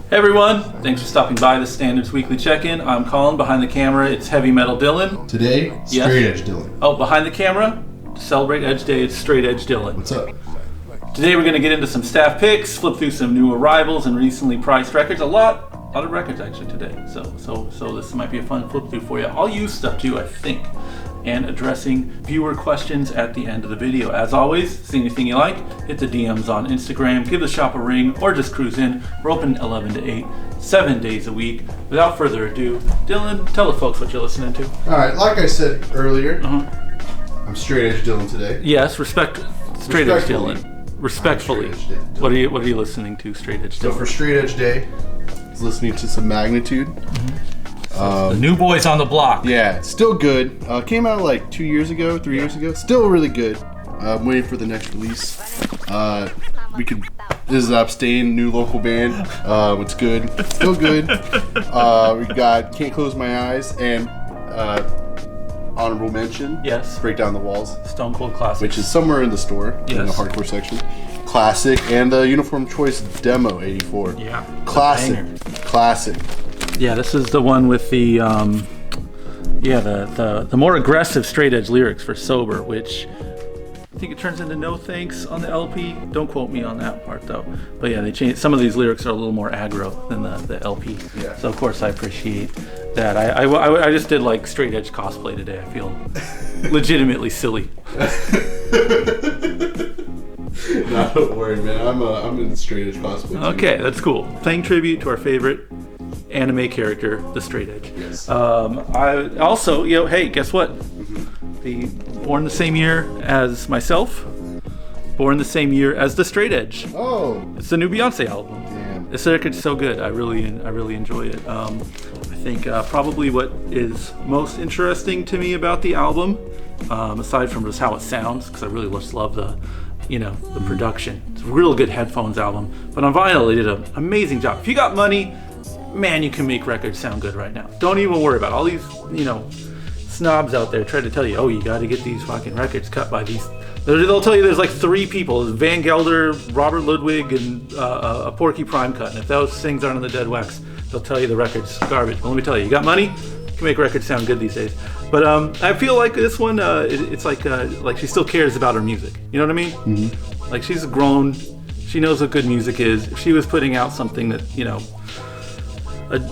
Hey everyone, thanks for stopping by the Standards Weekly Check-In. I'm Colin. Behind the camera, it's Heavy Metal Dylan. Today, Straight Edge Dylan. Oh, behind the camera, to celebrate Edge Day, it's Straight Edge Dylan. What's up? Today we're going to get into some staff picks, flip through some new arrivals and recently priced records. A lot of records actually today. So this might be a fun flip through for you. I'll use stuff too, I think, and addressing viewer questions at the end of the video. As always, see anything you like, hit the DMs on Instagram, give the shop a ring, or just cruise in. We're open 11 to 8, 7 days a week. Without further ado, Dylan, tell the folks what you're listening to. All right, like I said earlier, I'm Straight Edge Dylan today. Yes, Straight Edge Dylan. Respectfully. What are you listening to, Straight Edge Dylan? So for Straight Edge Day, I was listening to some Magnitude. The new boys on the block. Yeah, still good. Came out like 2 years ago, 3 years ago. Still really good. I'm waiting for the next release. This is Abstain, new local band. It's good. Still good. We got Can't Close My Eyes and honorable mention. Yes. Break Down the Walls. Stone Cold Classic. Which is somewhere in the store, in the hardcore section. Classic, and the Uniform Choice Demo 84. Yeah. Classic. Yeah, this is the one with the the more aggressive straight edge lyrics for Sober, which I think it turns into No Thanks on the LP. Don't quote me on that part though. But yeah, they changed. Some of these lyrics are a little more aggro than the LP. Yeah. So of course I appreciate that. I just did like straight edge cosplay today. I feel legitimately silly. No, don't worry, man. I'm in straight edge cosplay too. Okay, that's cool. Playing tribute to our favorite anime character, the straight edge. Yes. I also, hey, guess what? Born the same year as myself, born the same year as the straight edge. Oh. It's the new Beyonce album. Damn. This record's so good. I really enjoy it. I think probably what is most interesting to me about the album, aside from just how it sounds, because I really just love the production. It's a real good headphones album. But on vinyl, they did an amazing job. If you got money, man, you can make records sound good right now. Don't even worry about it. All these, snobs out there try to tell you, oh, you got to get these fucking records cut by these. They'll tell you there's like 3 people, Van Gelder, Robert Ludwig, and a Porky Prime cut. And if those things aren't on the dead wax, they'll tell you the record's garbage. But let me tell you, you got money, you can make records sound good these days. But I feel like this one, it's like she still cares about her music. You know what I mean? Mm-hmm. Like she's grown, she knows what good music is. If she was putting out something that,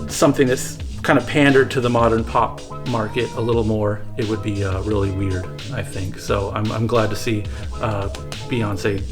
something that's kind of pandered to the modern pop market a little more, it would be really weird, I think. So I'm glad to see Beyonce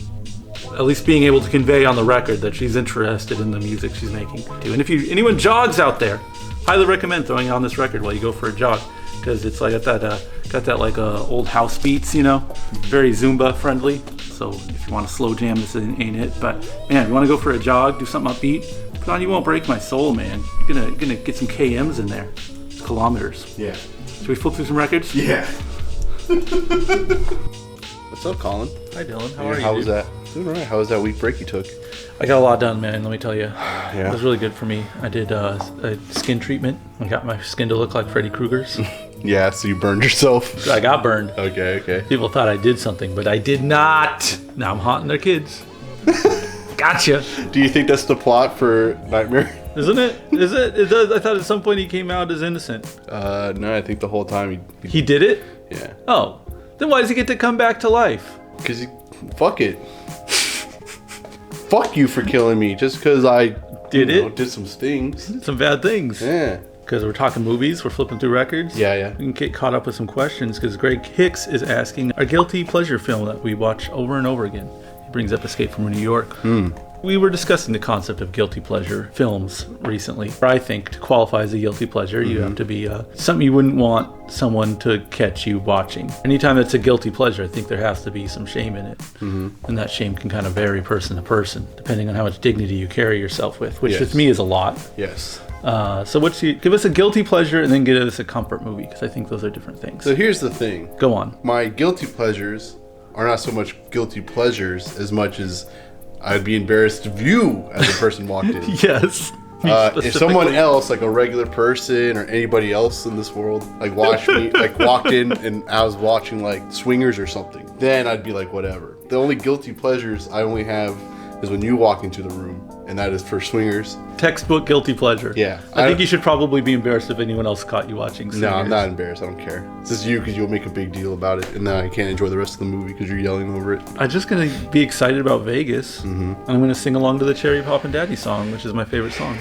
at least being able to convey on the record that she's interested in the music she's making too. And if anyone jogs out there, highly recommend throwing on this record while you go for a jog, because it's like got that like old house beats, very Zumba friendly. So if you want to slow jam, this ain't it. But man, if you want to go for a jog, do something upbeat, put on You Won't Break My Soul, man. You're gonna get some KMs in there. It's kilometers. Yeah. Should we flip through some records? Yeah. What's up, Colin? Hi, Dylan. How are you? How was that? Doing all right. How was that week break you took? I got a lot done, man. Let me tell you. Yeah. It was really good for me. I did a skin treatment. I got my skin to look like Freddy Krueger's. Yeah, so you burned yourself. I got burned. Okay. People thought I did something, but I did not. Now I'm haunting their kids. Gotcha. Do you think that's the plot for Nightmare? Isn't it? Is it? It does. I thought at some point he came out as innocent. No, I think the whole time he did it? Yeah. Oh. Then why does he get to come back to life? Because fuck it. Fuck you for killing me just because I did some things. Did some bad things. Yeah. Because we're talking movies, we're flipping through records. Yeah. We can get caught up with some questions because Greg Hicks is asking our guilty pleasure film that we watch over and over again. He brings up Escape from New York. We were discussing the concept of guilty pleasure films recently. I think to qualify as a guilty pleasure, you have to be something you wouldn't want someone to catch you watching. Anytime it's a guilty pleasure, I think there has to be some shame in it. And that shame can kind of vary person to person, depending on how much dignity you carry yourself with, which with me is a lot. Yes. So give us a guilty pleasure and then give us a comfort movie, because I think those are different things. So here's the thing. Go on. My guilty pleasures are not so much guilty pleasures as much as I'd be embarrassed of you as a person walked in. Yes. If someone else, like a regular person or anybody else in this world, like watched me, like walked in and I was watching like Swingers or something, then I'd be like, whatever. The only guilty pleasures I only have is when you walk into the room, and that is for swingers. Textbook guilty pleasure. Yeah. I think you should probably be embarrassed if anyone else caught you watching Swingers. No, I'm not embarrassed. I don't care. It's just you because you'll make a big deal about it, and then I can't enjoy the rest of the movie because you're yelling over it. I'm just going to be excited about Vegas. Mm-hmm. I'm going to sing along to the Cherry Poppin' Daddy song, which is my favorite song.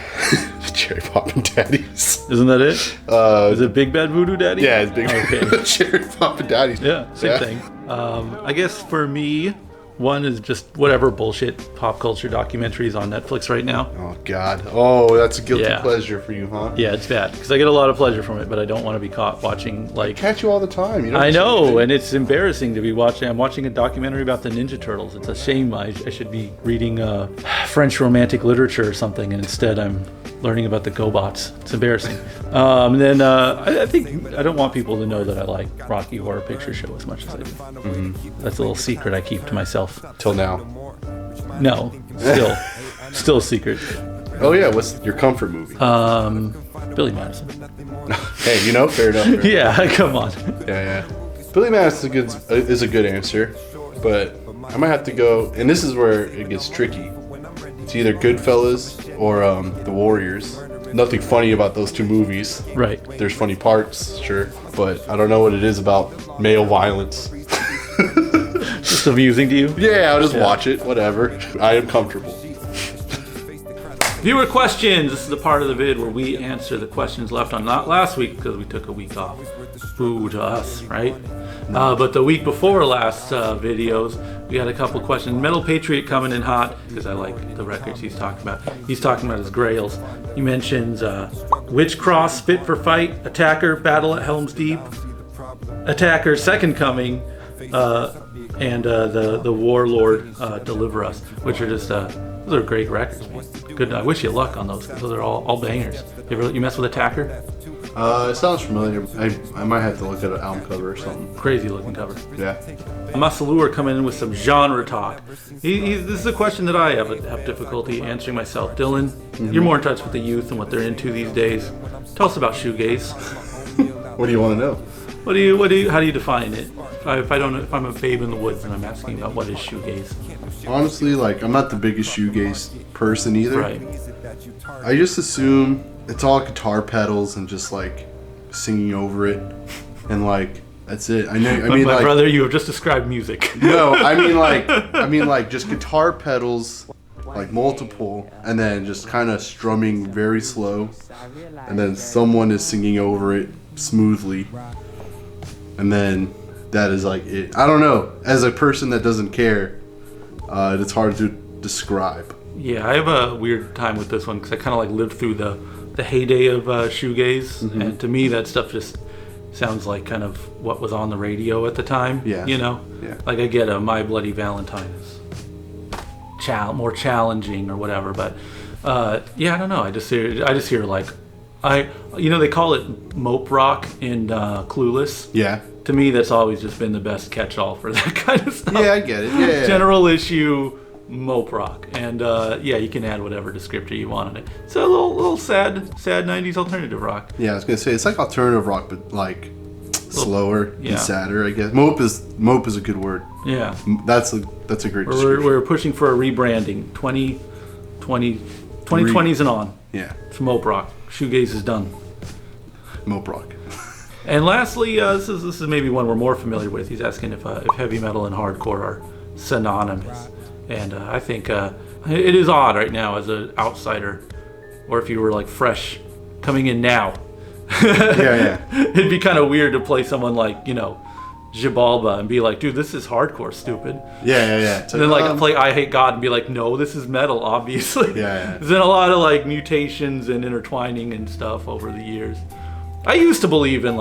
Cherry Poppin' Daddies. Isn't that it? Is it Big Bad Voodoo Daddy? Yeah, it's Big Okay. Cherry Poppin' Daddies. Yeah, same thing. I guess for me, one is just whatever bullshit pop culture documentaries on Netflix right now. Oh, God. Oh, that's a guilty pleasure for you, huh? Yeah, it's bad because I get a lot of pleasure from it, but I don't want to be caught watching like. Catch you all the time. You don't I know, and it's embarrassing to be watching. I'm watching a documentary about the Ninja Turtles. It's a shame. I should be reading French romantic literature or something, and instead I'm learning about the GoBots. It's embarrassing. And then I think I don't want people to know that I like Rocky Horror Picture Show as much as I do. Mm-hmm. That's a little secret I keep to myself. Till now. No, still a secret. Oh yeah, what's your comfort movie? Billy Madison. Hey, fair enough. Yeah, come on. Yeah. Billy Madison is a good answer, but I might have to go, and this is where it gets tricky. It's either Goodfellas or The Warriors. Nothing funny about those two movies. Right. There's funny parts, sure, but I don't know what it is about male violence. Just amusing to you? Yeah, I'll just watch it, whatever. I am comfortable. Viewer questions. This is the part of the vid where we answer the questions left on not last week because we took a week off. Boo to us, right? But the week before last videos, we had a couple questions. Metal Patriot coming in hot because I like the records he's talking about. He's talking about his grails. He mentions Witch Cross, Spit for Fight, Attacker, Battle at Helm's Deep, Attacker, Second Coming, and the Warlord, Deliver Us, which are just those are great records, man. Good. I wish you luck on those. Those are all bangers. You mess with Attacker? It sounds familiar. I might have to look at an album cover or something. Crazy looking cover. Yeah. Masalur coming in with some genre talk. This is a question that I have difficulty answering myself. Dylan, you're more in touch with the youth and what they're into these days. Tell us about shoegaze. What do you want to know? How do you define it? If I'm a babe in the woods and I'm asking about what is shoegaze. Honestly, I'm not the biggest shoegaze person either. Right. I just assume it's all guitar pedals and just singing over it, and that's it. I mean, my brother, you have just described music. No, I mean just guitar pedals, multiple, and then just kind of strumming very slow, and then someone is singing over it smoothly, and then that is it. I don't know. As a person that doesn't care, it's hard to describe. Yeah, I have a weird time with this one because I kind of lived through the heyday of shoegaze, and to me that stuff just sounds like kind of what was on the radio at the time. Yeah. Yeah. I get a My Bloody Valentine is more challenging or whatever, but I don't know. I just hear they call it mope rock in Clueless. Yeah. To me, that's always just been the best catch-all for that kind of stuff. Yeah, I get it. Yeah. General issue mope rock, and you can add whatever descriptor you want on it. It's a little sad 90s alternative rock. Yeah, I was gonna say it's like alternative rock, but slower and sadder, I guess. Mope is a good word. Yeah, that's a great description. We're pushing for a rebranding. 2020s and on. Yeah, it's mope rock. Shoegaze is done. Mope rock. And lastly, this is maybe one we're more familiar with. He's asking if heavy metal and hardcore are synonymous. And I think it is odd right now as an outsider, or if you were fresh coming in now. Yeah. It'd be kind of weird to play someone like Xibalba and be like, dude, this is hardcore, stupid. Yeah. And then play I Hate God and be like, no, this is metal, obviously. Yeah. There's been a lot of mutations and intertwining and stuff over the years. I used to believe in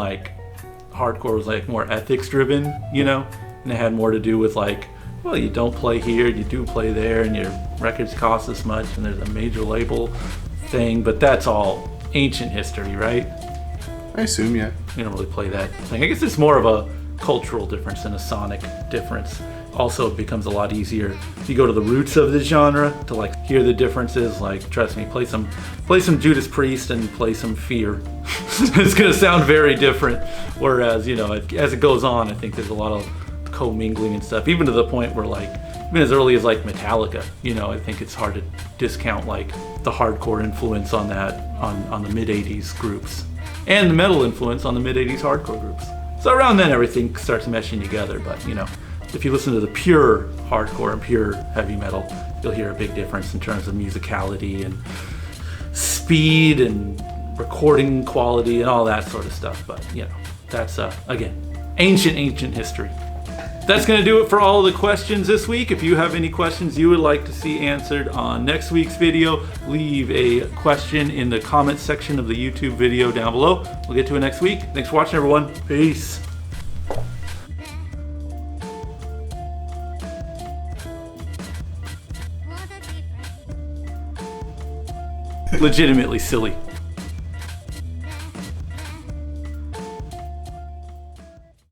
hardcore was more ethics driven, and it had more to do with well, you don't play here, you do play there, and your records cost this much, and there's a major label thing, but that's all ancient history, right? I assume, yeah. You don't really play that thing. I guess it's more of a cultural difference than a sonic difference. Also, it becomes a lot easier if you go to the roots of the genre to hear the differences. Trust me, play some Judas Priest and play some Fear. It's gonna sound very different. Whereas, as it goes on, I think there's a lot of co-mingling and stuff, even to the point where even as early as like Metallica. You know, I think it's hard to discount like the hardcore influence on that on the mid 80s groups, and the metal influence on the mid 80s hardcore groups. So around then everything starts meshing together. But you know, if you listen to the pure hardcore and pure heavy metal, you'll hear a big difference in terms of musicality and speed and recording quality and all that sort of stuff. But you know, that's again, ancient history. That's going to do it for all of the questions this week. If you have any questions you would like to see answered on next week's video, leave a question in the comments section of the YouTube video down below. We'll get to it next week. Thanks for watching, everyone. Peace. Legitimately silly.